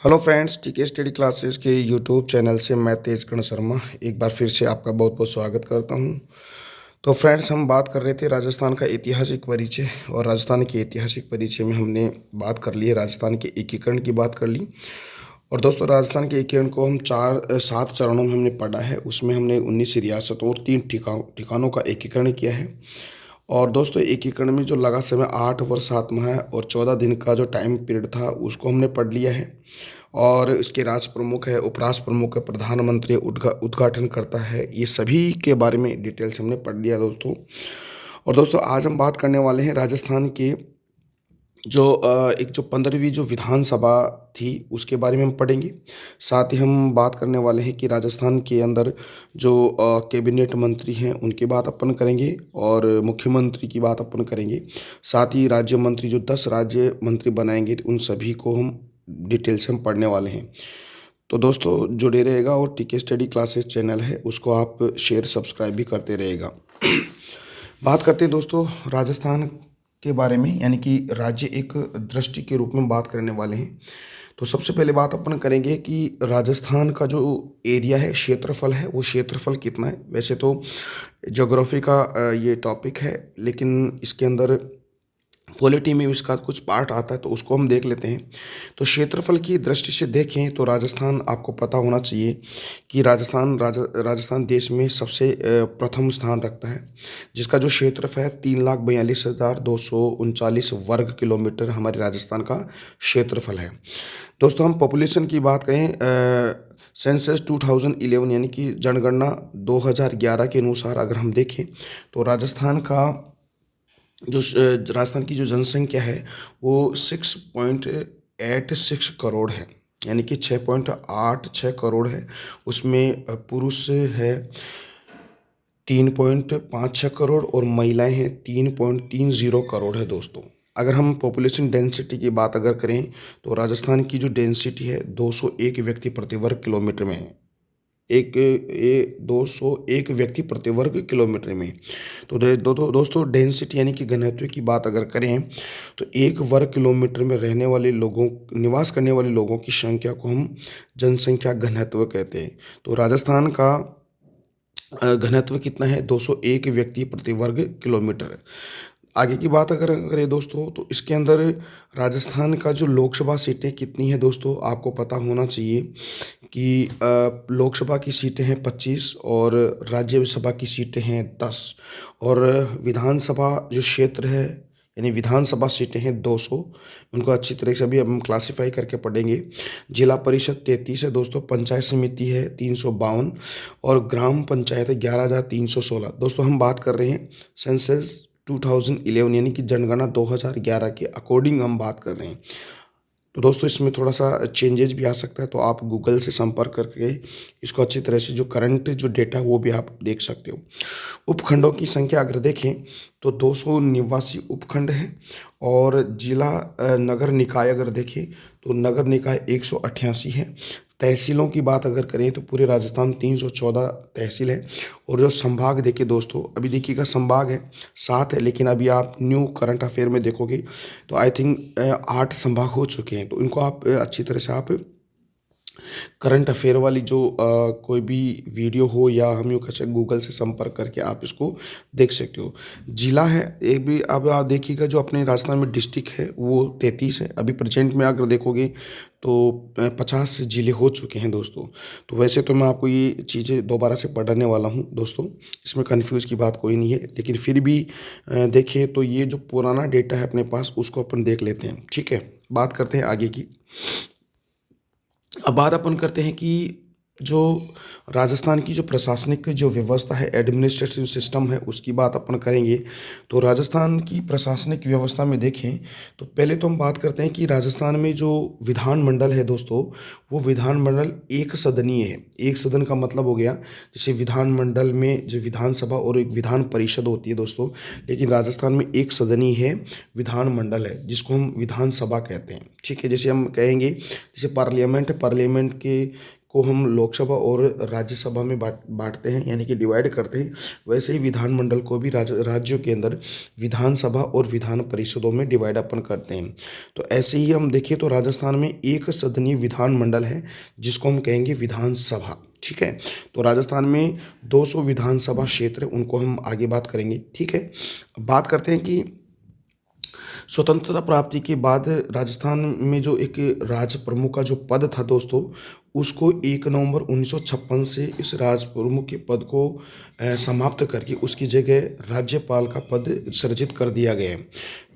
Hello friends, टीके study classes के YouTube channel से मैं तेजकर्ण शर्मा एक बार फिर से आपका बहुत बहुत स्वागत करता हूं। तो फ्रेंड्स, हम बात कर रहे थे राजस्थान का ऐतिहासिक परिचय, और राजस्थान के ऐतिहासिक परिचय में हमने बात कर ली है, राजस्थान के एकीकरण की बात कर ली। और दोस्तों, राजस्थान के एकीकरण को हम 7 चरणों में हमने पढ़ा है। उसमें हमने 19 रियासतों और 3 ठिकानों का एकीकरण किया है। और दोस्तों, एकीकरण में जो लगा समय 8 वर्ष 7 माह और 14 दिन का जो टाइम पीरियड था उसको हमने पढ़ लिया है। और इसके राष्ट्र प्रमुख है, उपराष्ट्र प्रमुख है, प्रधानमंत्री उद्घाटन करता है, ये सभी के बारे में डिटेल से हमने पढ़ लिया दोस्तों। और दोस्तों, आज हम बात करने वाले हैं राजस्थान के एक जो 15वीं जो विधानसभा थी उसके बारे में हम पढ़ेंगे। साथ ही हम बात करने वाले हैं कि राजस्थान के अंदर जो कैबिनेट मंत्री हैं उनकी बात अपन करेंगे, और मुख्यमंत्री की बात अपन करेंगे। साथ ही राज्य मंत्री, जो 10 राज्य मंत्री बनाएंगे, उन सभी को हम डिटेल से हम पढ़ने वाले हैं। तो दोस्तों, जुड़े रहेगा, और टीके स्टडी क्लासेस चैनल है उसको आप शेयर सब्सक्राइब भी करते रहेगा। बात करते हैं दोस्तों राजस्थान के बारे में, यानी कि राज्य एक दृष्टि के रूप में बात करने वाले हैं। तो सबसे पहले बात अपन करेंगे कि राजस्थान का जो एरिया है, क्षेत्रफल है, वो क्षेत्रफल कितना है। वैसे तो ज्योग्राफी का ये टॉपिक है, लेकिन इसके अंदर पॉलिटी में इसका कुछ पार्ट आता है, तो उसको हम देख लेते हैं। तो क्षेत्रफल की दृष्टि से देखें तो राजस्थान, आपको पता होना चाहिए कि राजस्थान देश में सबसे प्रथम स्थान रखता है, जिसका जो क्षेत्रफल है 3,42,239 वर्ग किलोमीटर हमारे राजस्थान का क्षेत्रफल है। दोस्तों, हम पॉपुलेशन की बात करें, सेंसस 2011 यानी कि जनगणना 2011 के अनुसार अगर हम देखें तो राजस्थान की जो जनसंख्या है वो 6.86 करोड़ है, यानी कि 6.86 करोड़ है। उसमें पुरुष है 3.56 करोड़ और महिलाएं हैं 3.30 करोड़ है दोस्तों। अगर हम पॉपुलेशन डेंसिटी की बात अगर करें तो राजस्थान की जो डेंसिटी है 201 व्यक्ति प्रति वर्ग किलोमीटर में है। 201 व्यक्ति प्रति वर्ग किलोमीटर में। तो दोस्तों, डेंसिटी यानी कि घनत्व की बात अगर करें तो एक वर्ग किलोमीटर में रहने वाले लोगों, निवास करने वाले लोगों की संख्या को हम जनसंख्या घनत्व कहते हैं। तो राजस्थान का घनत्व कितना है? 201 व्यक्ति प्रति वर्ग किलोमीटर। आगे की बात अगर करें दोस्तों, तो इसके अंदर राजस्थान का जो लोकसभा सीटें कितनी है दोस्तों, आपको पता होना चाहिए कि लोकसभा की सीटें हैं 25 और राज्यसभा की सीटें हैं 10, और विधानसभा जो क्षेत्र है, यानी विधानसभा सीटें हैं 200। उनको अच्छी तरह से अभी हम क्लासिफाई करके पढ़ेंगे। जिला परिषद 33 है दोस्तों, पंचायत समिति है 352, और ग्राम पंचायत है 11,316। दोस्तों, हम बात कर रहे हैं सेंसस 2011 यानी कि जनगणना 2011 के अकॉर्डिंग हम बात कर रहे हैं। तो दोस्तों, इसमें थोड़ा सा चेंजेस भी आ सकता है, तो आप गूगल से संपर्क करके इसको अच्छी तरह से जो करंट जो डेटा है वो भी आप देख सकते हो। उपखंडों की संख्या अगर देखें तो 200 निवासी उपखंड है, और जिला नगर निकाय अगर देखें तो नगर निकाय 188 है। तहसीलों की बात अगर करें तो पूरे राजस्थान 314 तहसील है। और जो संभाग देखिए दोस्तों, अभी देखिएगा संभाग है 7 है, लेकिन अभी आप न्यू करंट अफेयर में देखोगे तो आई थिंक 8 संभाग हो चुके हैं। तो इनको आप अच्छी तरह से आप करंट अफेयर वाली जो कोई भी वीडियो हो, या हम यूँ कह सकते गूगल से संपर्क करके आप इसको देख सकते हो। जिला है एक भी, अब आप देखिएगा जो अपने राजस्थान में डिस्ट्रिक्ट है वो 33 है। अभी प्रेजेंट में अगर देखोगे तो 50 जिले हो चुके हैं दोस्तों। तो वैसे तो मैं आपको ये चीज़ें दोबारा से पढ़ाने वाला हूँ दोस्तों, इसमें कन्फ्यूज़ की बात कोई नहीं है, लेकिन फिर भी देखें तो ये जो पुराना डेटा है अपने पास उसको अपन देख लेते हैं। ठीक है, बात करते हैं आगे की। अब बात अपन करते हैं कि जो राजस्थान की जो प्रशासनिक जो व्यवस्था है, एडमिनिस्ट्रेटिव सिस्टम है, उसकी बात अपन करेंगे। तो राजस्थान की प्रशासनिक व्यवस्था में देखें तो पहले तो हम बात करते हैं कि राजस्थान में जो विधानमंडल है दोस्तों, वो विधानमंडल एक सदनीय है। एक सदन का मतलब हो गया, जैसे विधानमंडल में जो विधानसभा और एक विधान परिषद होती है दोस्तों, लेकिन राजस्थान में एक सदनीय है, विधानमंडल है, जिसको हम विधानसभा कहते हैं। ठीक है, जैसे हम कहेंगे जैसे पार्लियामेंट है, पार्लियामेंट के को हम लोकसभा और राज्यसभा में बांटते हैं, यानी कि डिवाइड करते हैं, वैसे ही विधानमंडल को भी राज्यों के अंदर विधानसभा और विधान परिषदों में डिवाइड अपन करते हैं। तो ऐसे ही हम देखिए तो राजस्थान में एक सदनीय विधानमंडल है जिसको हम कहेंगे विधानसभा। ठीक है, तो राजस्थान में 200 विधानसभा क्षेत्र, उनको हम आगे बात करेंगे। ठीक है, बात करते हैं कि स्वतंत्रता प्राप्ति के बाद राजस्थान में जो एक राज प्रमुख का जो पद था दोस्तों, उसको 1 नवंबर 1956 से इस राज प्रमुख के पद को समाप्त करके उसकी जगह राज्यपाल का पद सृजित कर दिया गया है।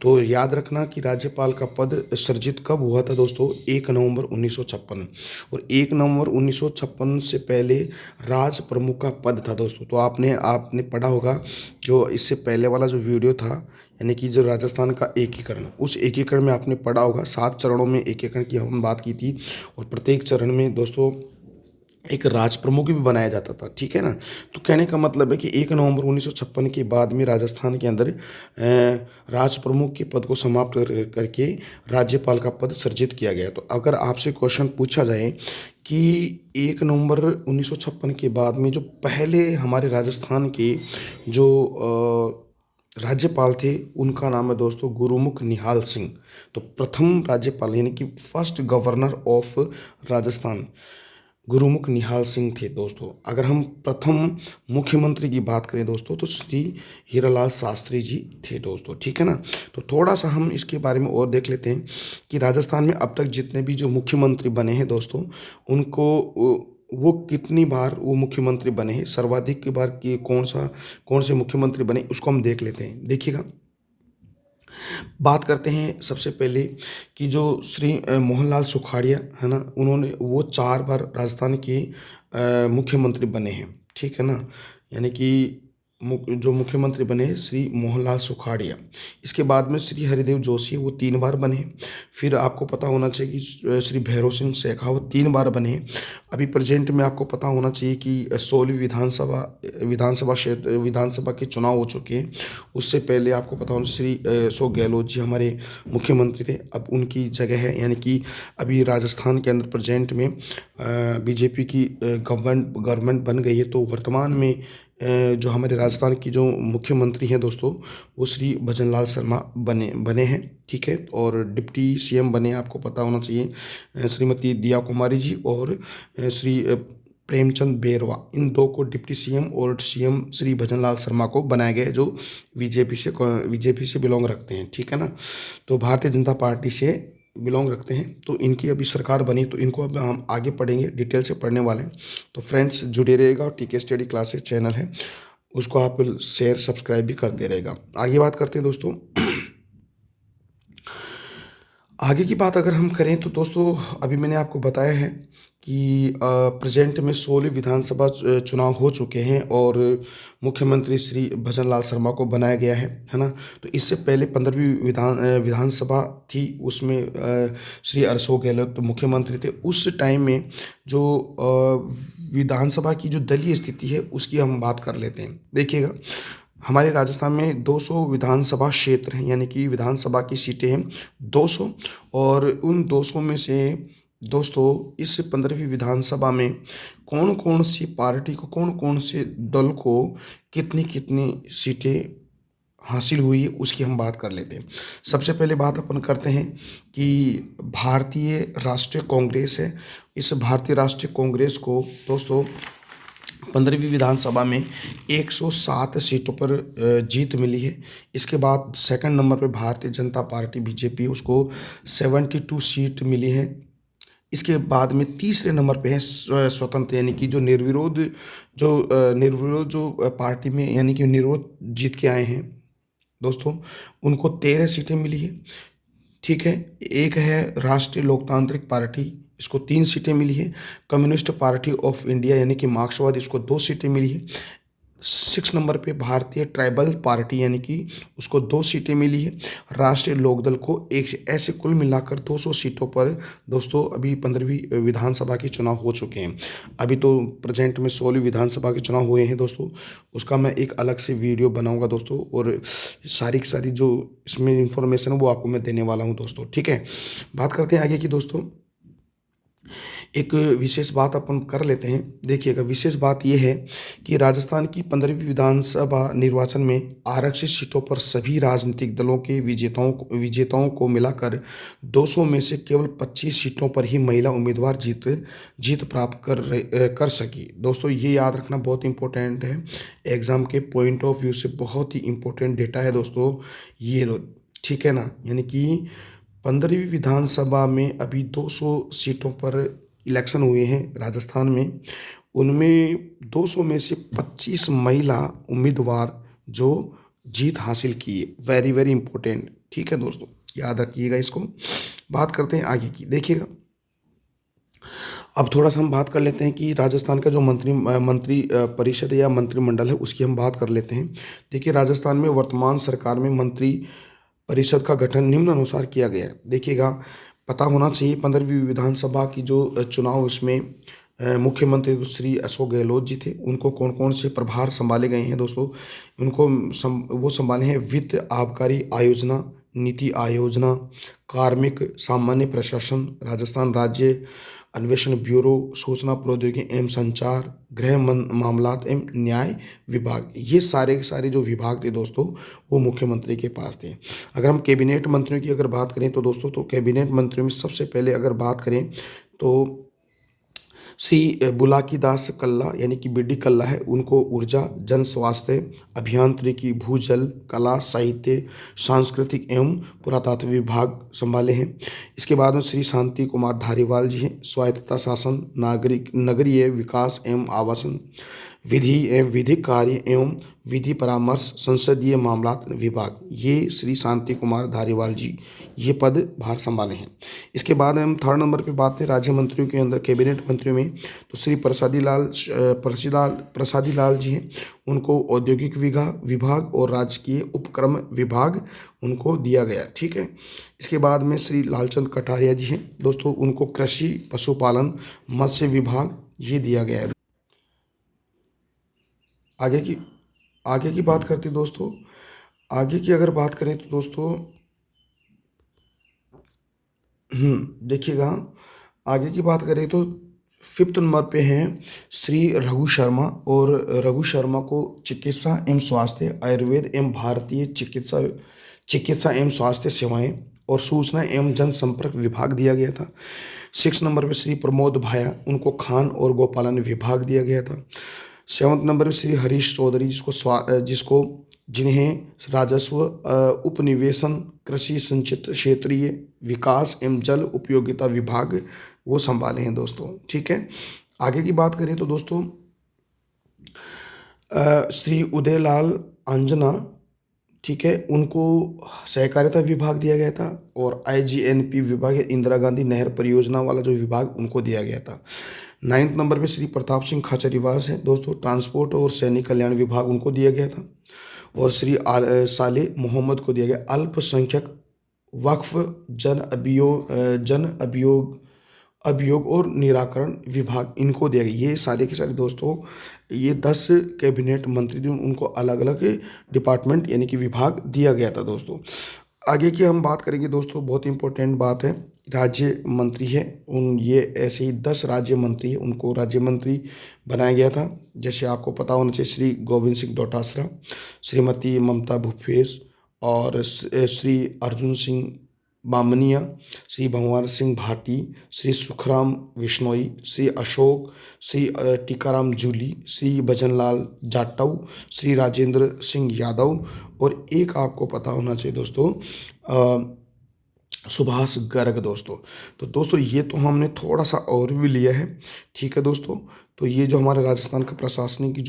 तो याद रखना कि राज्यपाल का पद सृजित कब हुआ था दोस्तों, 1 नवंबर 1956। और 1 नवंबर 1956 से पहले राज प्रमुख का पद था दोस्तों। तो आपने पढ़ा होगा जो इससे पहले वाला जो वीडियो था, यानी कि जो राजस्थान का एकीकरण, उस एकीकरण में आपने पढ़ा होगा 7 चरणों में एकीकरण की हम बात की थी, और प्रत्येक चरण में दोस्तों एक राज प्रमुख भी बनाया जाता था। ठीक है ना, तो कहने का मतलब है कि 1 नवंबर 1956 के बाद में राजस्थान के अंदर राज प्रमुख के पद को समाप्त करके राज्यपाल का पद सृजित किया गया। तो अगर आपसे क्वेश्चन पूछा जाए कि 1 नवंबर 1956 के बाद में जो पहले हमारे राजस्थान के जो राज्यपाल थे, उनका नाम है दोस्तों गुरुमुख निहाल सिंह। तो प्रथम राज्यपाल यानी कि फर्स्ट गवर्नर ऑफ राजस्थान गुरुमुख निहाल सिंह थे दोस्तों। अगर हम प्रथम मुख्यमंत्री की बात करें दोस्तों, तो श्री हीरालाल शास्त्री जी थे दोस्तों। ठीक है ना, तो थोड़ा सा हम इसके बारे में और देख लेते हैं कि राजस्थान में अब तक जितने भी जो मुख्यमंत्री बने हैं दोस्तों, उनको वो कितनी बार वो मुख्यमंत्री बने हैं, सर्वाधिक बार कि कौन से मुख्यमंत्री बने, उसको हम देख लेते हैं। देखिएगा, बात करते हैं सबसे पहले कि जो श्री मोहनलाल सुखाड़िया है ना, उन्होंने वो 4 बार राजस्थान के मुख्यमंत्री बने हैं। ठीक है ना, यानी कि जो मुख्यमंत्री बने हैं श्री मोहनलाल सुखाड़िया। इसके बाद में श्री हरिदेव जोशी, वो 3 बार बने हैं। फिर आपको पता होना चाहिए कि श्री भैरव सिंह शेखावत 3 बार बने हैं। अभी प्रेजेंट में आपको पता होना चाहिए कि 16वीं विधानसभा के चुनाव हो चुके हैं। उससे पहले आपको पता होना श्री अशोक गहलोत जी हमारे मुख्यमंत्री थे, अब उनकी जगह है, यानी कि अभी राजस्थान के अंदर प्रेजेंट में बीजेपी की गवर्नमेंट बन गई है। तो वर्तमान में जो हमारे राजस्थान की जो मुख्यमंत्री हैं दोस्तों, वो श्री भजनलाल शर्मा बने हैं। ठीक है, और डिप्टी सीएम बने आपको पता होना चाहिए श्रीमती दिया कुमारी जी और श्री प्रेमचंद बेरवा, इन 2 को डिप्टी सीएम और सीएम श्री भजनलाल शर्मा को बनाया गया है, जो बीजेपी से बिलोंग रखते हैं। ठीक है ना, तो भारतीय जनता पार्टी से बिलोंग रखते हैं। तो इनकी अभी सरकार बनी, तो इनको अब हम आगे पढ़ेंगे, डिटेल से पढ़ने वाले हैं। तो फ्रेंड्स जुड़े रहेगा, और टीके स्टडी क्लासेस चैनल है, उसको आप शेयर सब्सक्राइब भी करते रहेगा। आगे बात करते हैं दोस्तों। आगे की बात अगर हम करें तो दोस्तों, अभी मैंने आपको बताया है कि प्रेजेंट में 16 विधानसभा चुनाव हो चुके हैं और मुख्यमंत्री श्री भजनलाल शर्मा को बनाया गया है ना। तो इससे पहले 15वीं विधानसभा थी, उसमें श्री अशोक गहलोत मुख्यमंत्री थे। उस टाइम में जो विधानसभा की जो दलीय स्थिति है उसकी हम बात कर लेते हैं। देखिएगा, हमारे राजस्थान में 200 विधानसभा क्षेत्र हैं, यानी कि विधानसभा की सीटें हैं 200, और उन 200 में से दोस्तों इस 15वीं विधानसभा में कौन कौन सी पार्टी को, कौन कौन से दल को कितनी कितनी सीटें हासिल हुई, उसकी हम बात कर लेते हैं। सबसे पहले बात अपन करते हैं कि भारतीय राष्ट्रीय कांग्रेस है। इस भारतीय राष्ट्रीय कांग्रेस को दोस्तों 15वीं विधानसभा में 107 सीटों पर जीत मिली है। इसके बाद सेकंड नंबर पर भारतीय जनता पार्टी बीजेपी, उसको 72 सीट मिली है। इसके बाद में तीसरे नंबर पे है स्वतंत्र, यानी कि जो निर्विरोध जो पार्टी में, यानी कि निर्विरोध जीत के आए हैं दोस्तों, उनको 13 सीटें मिली है। ठीक है, एक है राष्ट्रीय लोकतांत्रिक पार्टी, इसको 3 सीटें मिली है। कम्युनिस्ट पार्टी ऑफ इंडिया यानी कि मार्क्सवादी, इसको 2 सीटें मिली है। 6 नंबर पे भारतीय ट्राइबल पार्टी यानी कि उसको 2 सीटें मिली है। राष्ट्रीय लोकदल को 1, ऐसे कुल मिलाकर 200 सीटों पर दोस्तों अभी 15वीं विधानसभा के चुनाव हो चुके हैं। अभी तो प्रेजेंट में 16वीं विधानसभा के चुनाव हुए हैं दोस्तों, उसका मैं एक अलग से वीडियो बनाऊंगा दोस्तों, और सारी की सारी जो इसमें इंफॉर्मेशन है वो आपको मैं देने वाला हूँ दोस्तों। ठीक है, बात करते हैं आगे की दोस्तों। एक विशेष बात अपन कर लेते हैं। देखिएगा, विशेष बात ये है कि राजस्थान की 15वीं विधानसभा निर्वाचन में आरक्षित सीटों पर सभी राजनीतिक दलों के विजेताओं को मिलाकर 200 में से केवल 25 सीटों पर ही महिला उम्मीदवार जीत प्राप्त कर सकी। दोस्तों ये याद रखना बहुत इंपॉर्टेंट है, एग्ज़ाम के पॉइंट ऑफ व्यू से बहुत ही इंपॉर्टेंट डेटा है दोस्तों ये, ठीक है ना। यानी कि 15वीं विधानसभा में अभी 200 सीटों पर इलेक्शन हुए हैं राजस्थान में, उनमें 200 में से 25 महिला उम्मीदवार जो जीत हासिल किए। वेरी वेरी इंपॉर्टेंट, ठीक है दोस्तों, याद रखिएगा इसको। बात करते हैं आगे की। देखिएगा, अब थोड़ा सा हम बात कर लेते हैं कि राजस्थान का जो मंत्री परिषद या मंत्रिमंडल है उसकी हम बात कर लेते हैं। देखिए, राजस्थान में वर्तमान सरकार में मंत्री परिषद का गठन निम्नानुसार किया गया है। देखिएगा, पता होना चाहिए 15वीं विधानसभा की जो चुनाव, इसमें मुख्यमंत्री तो श्री अशोक गहलोत जी थे। उनको कौन कौन से प्रभार संभाले गए हैं दोस्तों? वो संभाले हैं वित्त, आबकारी आयोजना, नीति आयोजना, कार्मिक सामान्य प्रशासन, राजस्थान राज्य अन्वेषण ब्यूरो, सूचना प्रौद्योगिकी एवं संचार, गृह मामलात एवं न्याय विभाग। ये सारे के सारे जो विभाग थे दोस्तों वो मुख्यमंत्री के पास थे। अगर हम कैबिनेट मंत्रियों की अगर बात करें तो दोस्तों, तो कैबिनेट मंत्रियों में सबसे पहले अगर बात करें तो श्री बुलाकी दास कल्ला यानी कि बीडी कल्ला है, उनको ऊर्जा, जन स्वास्थ्य, अभियांत्रिकी, भूजल, कला, साहित्य, सांस्कृतिक एवं पुरातत्व विभाग संभाले हैं। इसके बाद में श्री शांति कुमार धारीवाल जी हैं, स्वायत्तता शासन, नगरीय विकास एवं आवासन, विधि एवं विधिक कार्य एवं विधि परामर्श, संसदीय मामलात विभाग। ये श्री शांति कुमार धारीवाल जी ये पद भार संभाले हैं। इसके बाद हम थर्ड नंबर पे बात है राज्य मंत्रियों के अंदर, कैबिनेट मंत्रियों में, तो श्री प्रसादी लाल जी हैं, उनको औद्योगिक विभाग और राजकीय उपक्रम विभाग उनको दिया गया, ठीक है। इसके बाद में श्री लालचंद कटारिया जी हैं दोस्तों, उनको कृषि, पशुपालन, मत्स्य विभाग ये दिया गया है। आगे की बात करते हैं दोस्तों। आगे की अगर बात करें तो दोस्तों, देखिएगा, आगे की बात करें तो 5th नंबर पे हैं श्री रघु शर्मा, और रघु शर्मा को चिकित्सा एवं स्वास्थ्य, आयुर्वेद एवं भारतीय चिकित्सा एवं स्वास्थ्य सेवाएं और सूचना एवं जनसंपर्क विभाग दिया गया था। 6 नंबर पे श्री प्रमोद भाया, उनको खान और गोपालन विभाग दिया गया था। 7th नंबर पे श्री हरीश चौधरी, जिन्हें राजस्व, उपनिवेशन, कृषि संचित क्षेत्रीय विकास एवं जल उपयोगिता विभाग वो संभाले हैं दोस्तों, ठीक है। आगे की बात करें तो दोस्तों, श्री उदयलाल अंजना, ठीक है, उनको सहकारिता विभाग दिया गया था, और IGNP विभाग, इंदिरा गांधी नहर परियोजना वाला जो विभाग उनको दिया गया था। 9th नंबर पे श्री प्रताप सिंह खाचरिवास है दोस्तों, ट्रांसपोर्ट और सैनिक कल्याण विभाग उनको दिया गया था। और श्री साले मोहम्मद को दिया गया अल्पसंख्यक वक्फ, जन अभियोग और निराकरण विभाग, इनको दिया गया। ये सारे के सारे दोस्तों, ये 10 कैबिनेट मंत्री जो उनको अलग अलग डिपार्टमेंट यानी कि विभाग दिया गया था दोस्तों। आगे की हम बात करेंगे दोस्तों, बहुत इंपॉर्टेंट बात है, राज्य मंत्री है ये ऐसे ही 10 राज्य मंत्री है, उनको राज्य मंत्री बनाया गया था। जैसे आपको पता होना चाहिए, श्री गोविंद सिंह डोटासरा, श्रीमती ममता भूपेश, और श्री अर्जुन सिंह बामनिया, श्री भंवर सिंह भाटी, श्री सुखराम विश्नोई, श्री अशोक, श्री टीकाराम जूली, श्री भजनलाल जाटव, श्री राजेंद्र सिंह यादव, और एक आपको पता होना चाहिए दोस्तों, सुभाष गर्ग दोस्तों। तो दोस्तों ये तो हमने थोड़ा सा ओवरव्यू लिया है, ठीक है दोस्तों। तो ये जो हमारे राजस्थान का प्रशासनिक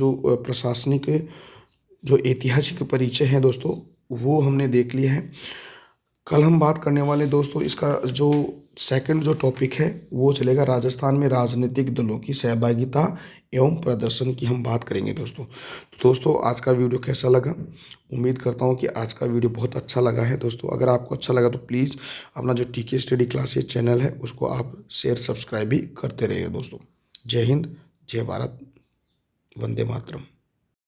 जो ऐतिहासिक परिचय है दोस्तों, वो हमने देख लिया है। कल हम बात करने वाले दोस्तों, इसका जो सेकंड जो टॉपिक है वो चलेगा राजस्थान में राजनीतिक दलों की सहभागिता एवं प्रदर्शन की हम बात करेंगे दोस्तों। तो दोस्तों आज का वीडियो कैसा लगा? उम्मीद करता हूँ कि आज का वीडियो बहुत अच्छा लगा है दोस्तों। अगर आपको अच्छा लगा तो प्लीज़ अपना जो TK स्टडी क्लासेस चैनल है उसको आप शेयर सब्सक्राइब भी करते रहिए दोस्तों। जय हिंद, जय भारत, वंदे मातरम।